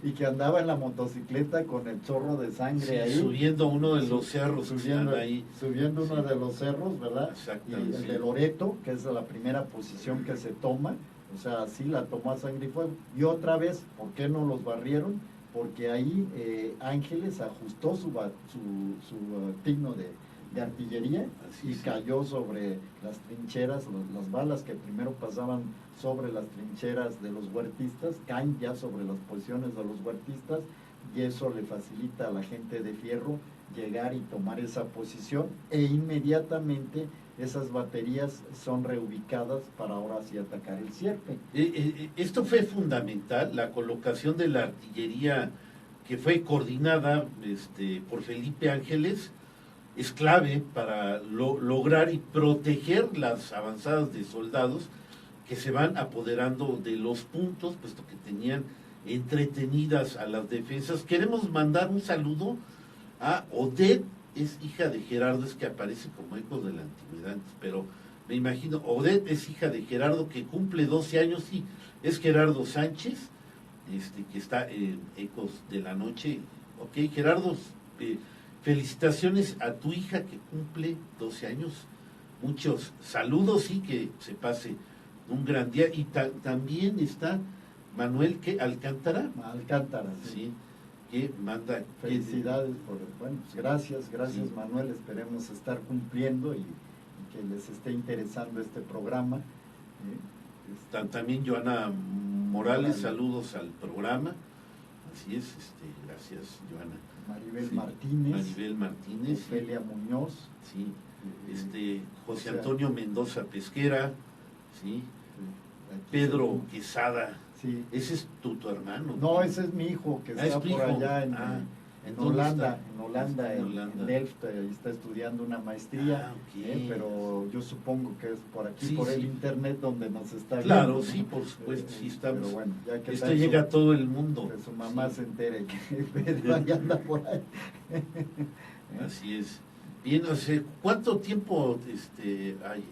S2: Y que andaba en la motocicleta con el chorro de sangre
S1: Sí,
S2: ahí.
S1: subiendo uno de los cerros que están ahí.
S2: Subiendo uno
S1: Sí.
S2: de los cerros, ¿verdad?
S1: Exactamente,
S2: Y el
S1: sí.
S2: de Loreto, que es la primera posición que se toma, o sea, sí la tomó a sangre y fuego. Y otra vez, ¿por qué no los barrieron? Porque ahí Ángeles ajustó su tino de artillería
S1: Así
S2: y
S1: es.
S2: cayó sobre las trincheras, las balas que primero pasaban sobre las trincheras de los huertistas, caen ya sobre las posiciones de los huertistas, y eso le facilita a la gente de Fierro llegar y tomar esa posición, e inmediatamente esas baterías son reubicadas para ahora sí atacar el Sierpe.
S1: Esto fue fundamental, la colocación de la artillería que fue coordinada por Felipe Ángeles, es clave para lograr y proteger las avanzadas de soldados que se van apoderando de los puntos, puesto que tenían entretenidas a las defensas. Queremos mandar un saludo a Odette, es hija de Gerardo, es que aparece como Ecos de la Antigüedad, pero me imagino, Odette es hija de Gerardo, que cumple 12 años, sí, es Gerardo Sánchez, que está en Ecos de la Noche. Ok, Gerardo, felicitaciones a tu hija que cumple 12 años, muchos saludos y que se pase un gran día. Y también está Manuel Alcántara,
S2: Sí.
S1: que manda
S2: Felicidades bueno, pues gracias
S1: Sí.
S2: Manuel, esperemos estar cumpliendo y que les esté interesando este programa.
S1: También Joana Morales, saludos al programa. Así es, gracias Joana.
S2: Maribel
S1: Sí.
S2: Martínez,
S1: Maribel Martínez, sí.
S2: Ofelia Muñoz,
S1: Sí, José
S2: o sea,
S1: Antonio Mendoza Pesquera, sí,
S2: aquí
S1: Pedro
S2: se-
S1: Quesada,
S2: sí.
S1: ese es tu hermano.
S2: No, ese es mi hijo que
S1: Ah,
S2: está
S1: es tu
S2: por
S1: hijo.
S2: allá
S1: ¿en
S2: en
S1: dónde
S2: Holanda,
S1: está?
S2: en Holanda,
S1: En
S2: en
S1: Holanda.
S2: Delft, ahí está estudiando una maestría,
S1: Ah, ok.
S2: pero yo supongo que es por aquí,
S1: Sí,
S2: por el
S1: sí.
S2: internet donde nos está
S1: Claro,
S2: viendo,
S1: sí,
S2: ¿no?
S1: por supuesto, sí estamos.
S2: Pero bueno, ya que
S1: Esto
S2: tal
S1: llega a
S2: su-
S1: todo el mundo.
S2: que su mamá
S1: Sí.
S2: se entere que Pedro ahí anda por ahí.
S1: Así es. Bien, o sea, ¿cuánto tiempo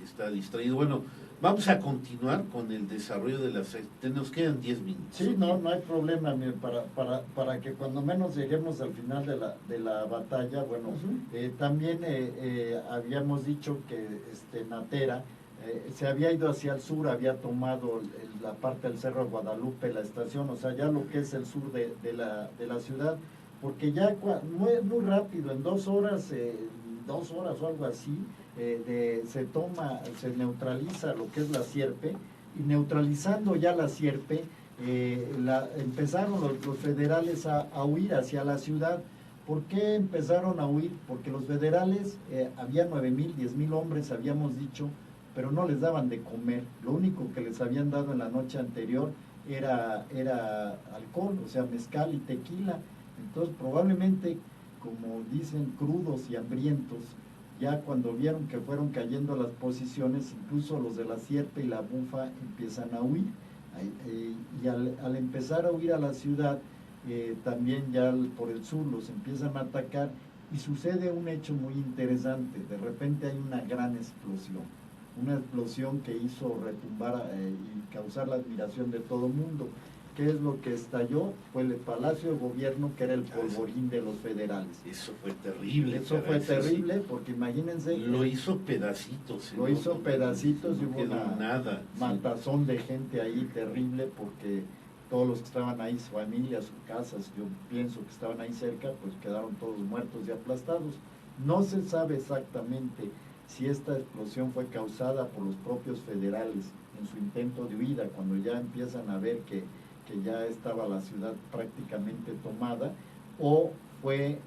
S1: está distraído? Bueno, vamos a continuar con el desarrollo de las... Nos quedan 10 minutos.
S2: Sí, no hay problema, mire, para que cuando menos lleguemos al final de la batalla, bueno,
S1: Ujú.
S2: también habíamos dicho que Natera se había ido hacia el sur, había tomado la parte del Cerro de Guadalupe, la estación, o sea, ya lo que es el sur de la ciudad, porque ya muy rápido, en 2 horas, 2 horas o algo así, se neutraliza lo que es la Sierpe, y neutralizando ya la Sierpe, empezaron los federales a huir hacia la ciudad, ¿Por qué empezaron a huir? Porque los federales, había 9,000, 10,000 hombres, habíamos dicho, pero no les daban de comer. Lo único que les habían dado en la noche anterior era alcohol, o sea, mezcal y tequila. Entonces, probablemente, como dicen, crudos y hambrientos, ya cuando vieron que fueron cayendo las posiciones, incluso los de la Sierpe y la Bufa empiezan a huir. Y al empezar a huir a la ciudad, también ya por el sur los empiezan a atacar, y sucede un hecho muy interesante. De repente hay una gran explosión que hizo retumbar y causar la admiración de todo el mundo. ¿Qué es lo que estalló? Fue el Palacio de Gobierno, que era el polvorín de los federales.
S1: Eso fue terrible.
S2: Eso fue terrible, porque imagínense...
S1: Lo hizo pedacitos.
S2: Lo hizo pedacitos, y hubo una matazón de gente ahí terrible, porque todos los que estaban ahí, su familia, sus casas, yo pienso que estaban ahí cerca, pues quedaron todos muertos y aplastados. No se sabe exactamente si esta explosión fue causada por los propios federales en su intento de huida, cuando ya empiezan a ver que ya estaba la ciudad prácticamente tomada, o fue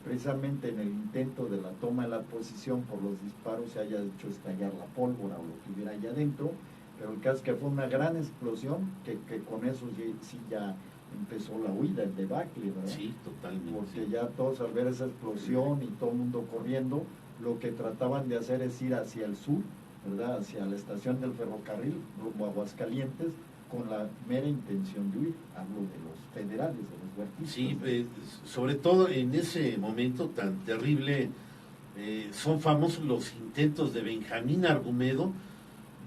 S2: precisamente en el intento de la toma de la posición, por los disparos se haya hecho estallar la pólvora o lo que hubiera allá adentro. Pero el caso es que fue una gran explosión, que con eso sí ya empezó la huida, el debacle, ¿verdad?
S1: Sí, totalmente.
S2: Porque ya todos, al ver esa explosión y todo el mundo corriendo, lo que trataban de hacer es ir hacia el sur, ¿verdad? Hacia la estación del ferrocarril, rumbo a Aguascalientes, con la mera intención de huir. Hablo de los federales, de los huertistas.
S1: Sí, sobre todo en ese momento tan terrible, son famosos los intentos de Benjamín Argumedo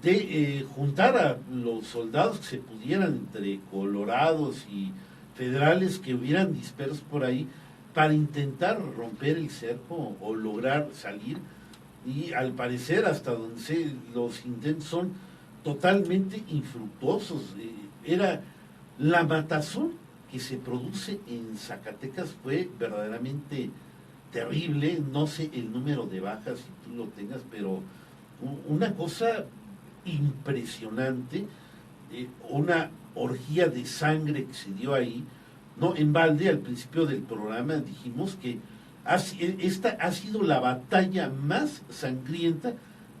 S1: de juntar a los soldados que se pudieran, entre colorados y federales que hubieran dispersos por ahí, para intentar romper el cerco o lograr salir. Y al parecer, hasta donde los intentos son totalmente infructuosos. Era la matazón que se produce en Zacatecas, fue verdaderamente terrible. No sé el número de bajas, si tú lo tengas, pero una cosa impresionante, una orgía de sangre que se dio ahí. No en balde, al principio del programa dijimos que esta ha sido la batalla más sangrienta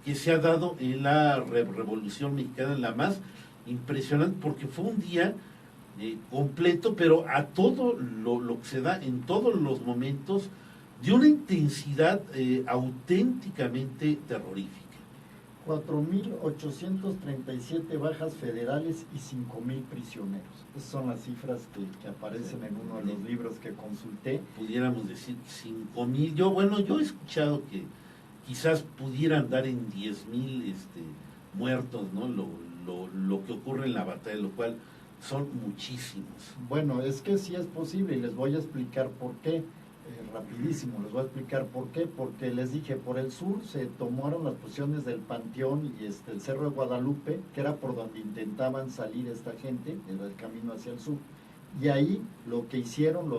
S1: que se ha dado en la Revolución Mexicana, la más impresionante, porque fue un día completo, pero a todo lo que se da en todos los momentos, de una intensidad auténticamente terrorífica.
S2: 4,837 bajas federales y 5,000 prisioneros. Esas son las cifras que aparecen en uno de los libros que consulté.
S1: Pudiéramos decir 5,000. Yo he escuchado que quizás pudieran dar en 10,000 muertos, ¿no? Lo que ocurre en la batalla, lo cual son muchísimos.
S2: Bueno, es que sí es posible, y les voy a explicar por qué. Rapidísimo, les voy a explicar por qué. Porque les dije, por el sur se tomaron las posiciones del Panteón y el Cerro de Guadalupe, que era por donde intentaban salir esta gente, era el camino hacia el sur. Y ahí lo que hicieron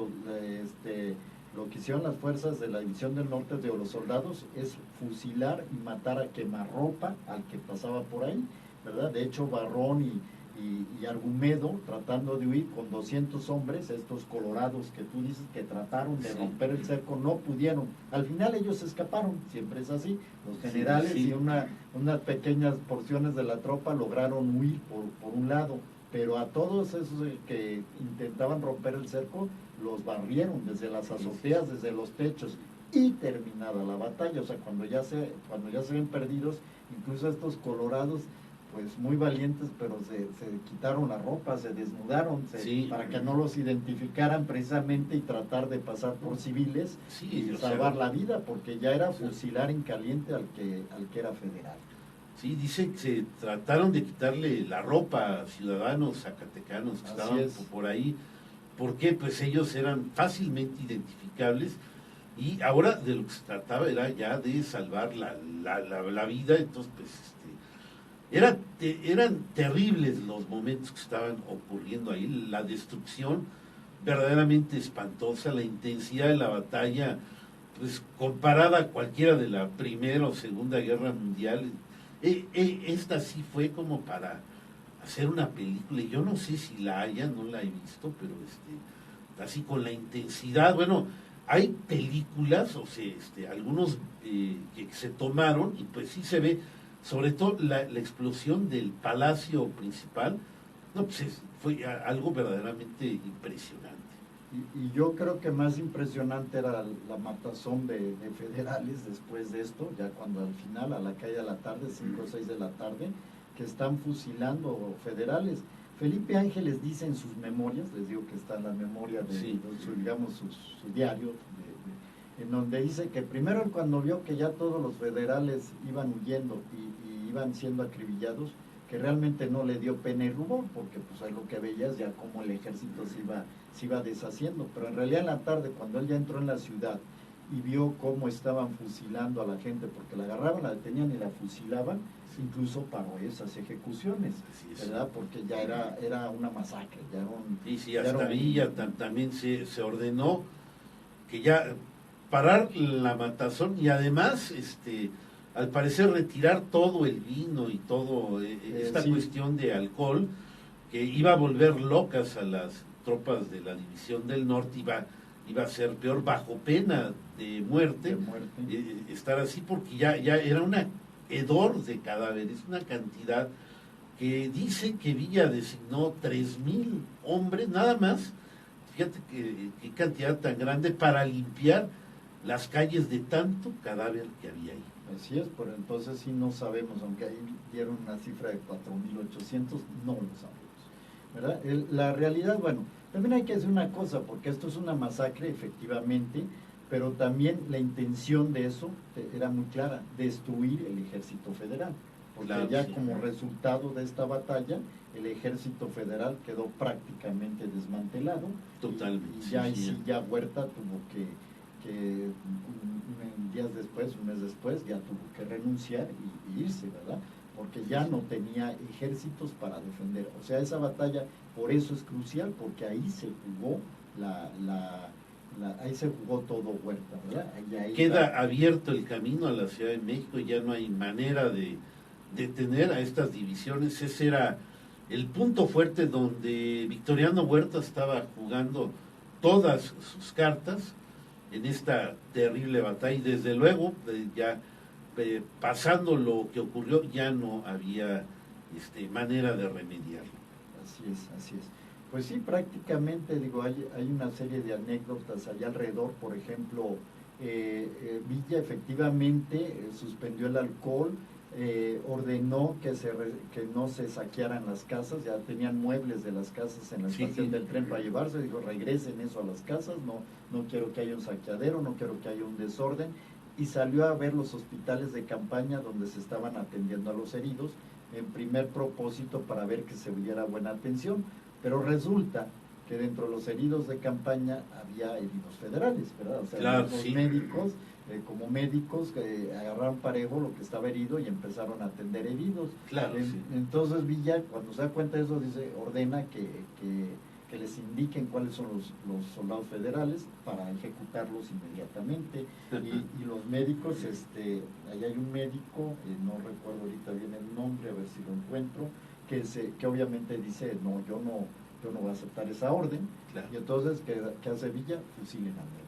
S2: las fuerzas de la División del Norte, de los soldados, es fusilar y matar a quemarropa al que pasaba por ahí, ¿verdad? De hecho, Barrón y Argumedo, tratando de huir con 200 hombres, estos colorados que tú dices que trataron de romper el cerco, no pudieron. Al final ellos escaparon, siempre es así. Los generales y unas pequeñas porciones de la tropa lograron huir por un lado, pero a todos esos que intentaban romper el cerco, los barrieron desde las azoteas, desde los techos, y terminada la batalla. O sea, cuando ya se ven perdidos, incluso estos colorados, pues muy valientes, pero se quitaron la ropa, se desnudaron, para que no los identificaran precisamente, y tratar de pasar por civiles y salvar la vida, porque ya era fusilar en caliente al que era federal.
S1: Sí, dice que se trataron de quitarle la ropa a ciudadanos zacatecanos que estaban por ahí, porque pues ellos eran fácilmente identificables, y ahora de lo que se trataba era ya de salvar la vida. Entonces pues eran terribles los momentos que estaban ocurriendo ahí, la destrucción verdaderamente espantosa, la intensidad de la batalla, pues comparada a cualquiera de la Primera o Segunda Guerra Mundial. Esta sí fue como para hacer una película, y yo no sé si no la he visto, pero así con la intensidad. Bueno, hay películas, o sea, algunos que se tomaron, y pues sí se ve, sobre todo la explosión del palacio principal, no, pues fue algo verdaderamente impresionante.
S2: Y yo creo que más impresionante era la matazón de federales después de esto, ya cuando al final, a la caída de la tarde, 5 o 6 de la tarde, que están fusilando federales. Felipe Ángeles dice en sus memorias, les digo que está en la memoria de,
S1: sí,
S2: digamos, su diario, en donde dice que primero cuando vio que ya todos los federales iban huyendo y iban siendo acribillados, que realmente no le dio pena y rubor, porque pues es lo que veías ya como el ejército se iba deshaciendo, pero en realidad en la tarde, cuando él ya entró en la ciudad y vio cómo estaban fusilando a la gente, porque la agarraban, la detenían y la fusilaban, incluso pagó esas ejecuciones, ¿verdad? Porque ya era una masacre, ya era un...
S1: Sí, sí, hasta Villa también se ordenó que ya parar la matazón y además, al parecer retirar todo el vino y todo esta
S2: sí,
S1: cuestión de alcohol que iba a volver locas a las tropas de la División del Norte, iba a ser peor, bajo pena de muerte. Estar así, porque ya era una hedor de cadáveres, una cantidad que dice que Villa designó 3,000 hombres, nada más, fíjate qué cantidad tan grande para limpiar las calles de tanto cadáver que había ahí.
S2: Así es, por entonces sí no sabemos, aunque ahí dieron una cifra de 4,800, no lo sabemos, ¿verdad? La realidad, bueno, también hay que decir una cosa, porque esto es una masacre, efectivamente, pero también la intención de eso era muy clara, destruir el ejército federal, porque
S1: claro,
S2: ya
S1: sí,
S2: como resultado de esta batalla, el ejército federal quedó prácticamente desmantelado.
S1: Totalmente.
S2: Y ya, sí, ya Huerta tuvo que días después, un mes después, ya tuvo que renunciar y irse, ¿verdad? Porque ya no tenía ejércitos para defender. O sea, esa batalla, por eso es crucial, porque ahí se jugó ahí se jugó todo Huerta, ¿verdad?
S1: Queda abierto el camino a la Ciudad de México, ya no hay manera de detener a estas divisiones. Ese era el punto fuerte donde Victoriano Huerta estaba jugando todas sus cartas en esta terrible batalla, y desde luego ya pasando lo que ocurrió ya no había manera de remediarlo.
S2: Así es. Pues sí, prácticamente, digo, hay una serie de anécdotas allá alrededor. Por ejemplo, Villa efectivamente suspendió el alcohol, ordenó que no se saquearan las casas, ya tenían muebles de las casas en la estación del tren para llevarse, dijo, regresen eso a las casas, no quiero que haya un saqueadero, no quiero que haya un desorden, y salió a ver los hospitales de campaña donde se estaban atendiendo a los heridos, en primer propósito para ver que se diera buena atención, pero resulta que dentro de los heridos de campaña había heridos federales, ¿verdad? O sea,
S1: claro,
S2: los
S1: sí,
S2: médicos, como médicos, agarraron parejo lo que estaba herido y empezaron a atender heridos.
S1: Claro, sí.
S2: Entonces Villa, cuando se da cuenta de eso, ordena que les indiquen cuáles son los soldados federales para ejecutarlos inmediatamente. Y los médicos, allá hay un médico, no recuerdo ahorita bien el nombre, a ver si lo encuentro, que obviamente dice, no, yo no voy a aceptar esa orden. Claro. Y entonces, ¿qué hace Villa? Fusilen al médico.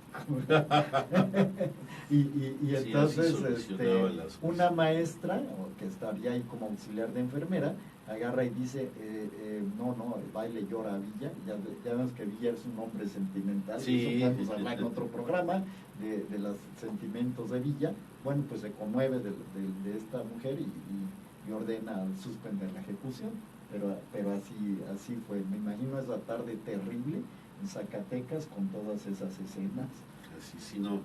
S2: y entonces una maestra, que estaría ahí como auxiliar de enfermera, agarra y dice, no, va y le llora a Villa. Ya vemos que Villa es un hombre sentimental,
S1: sí,
S2: eso vamos a hablar en otro programa de los sentimientos de Villa. Bueno, pues se conmueve de esta mujer y ordena suspender la ejecución, pero así fue. Me imagino esa tarde terrible en Zacatecas con todas esas escenas.
S1: Así, sí, no.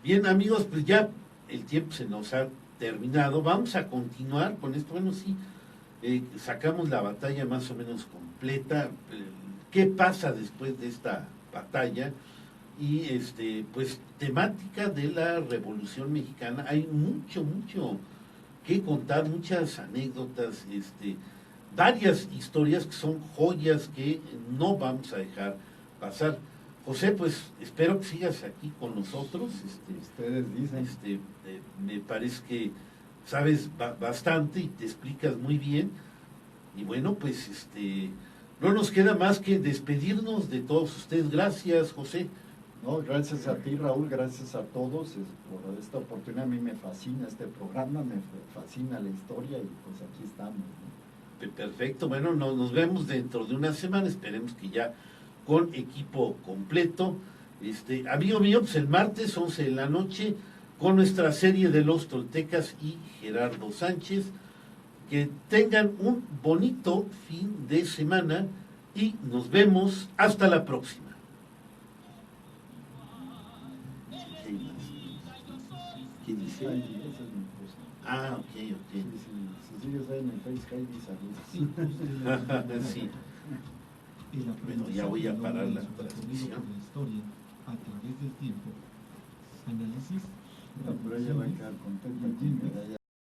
S1: Bien, amigos, pues ya el tiempo se nos ha terminado. Vamos a continuar con esto. Bueno, sí, sacamos la batalla más o menos completa. ¿Qué pasa después de esta batalla? Y pues temática de la Revolución Mexicana. Hay mucho que contar, muchas anécdotas, varias historias que son joyas que no vamos a dejar pasar. José, pues espero que sigas aquí con nosotros.
S2: Ustedes dicen.
S1: Me parece que sabes bastante y te explicas muy bien. Y bueno, pues no nos queda más que despedirnos de todos ustedes. Gracias, José.
S2: No, gracias a ti, Raúl, gracias a todos por esta oportunidad. A mí me fascina este programa, me fascina la historia y pues aquí estamos, ¿no?
S1: Perfecto, bueno, nos vemos dentro de una semana, esperemos que ya con equipo completo. Amigo mío, pues el martes 11 de la noche con nuestra serie de los Toltecas y Gerardo Sánchez. Que tengan un bonito fin de semana y nos vemos hasta la próxima. ¿Qué dice?
S2: Heidi, esa es mi esposa.
S1: Ah, ok.
S2: Sí, si sigues ahí en el Face, Heidi, saludos.
S1: Sí.
S5: El
S1: Bueno, ya voy a parar la
S5: aprendizaje del
S1: transmisión.
S5: recorrido por la historia a través del tiempo. Análisis.
S2: Pero ella va a quedar contenta aquí, mira, ya.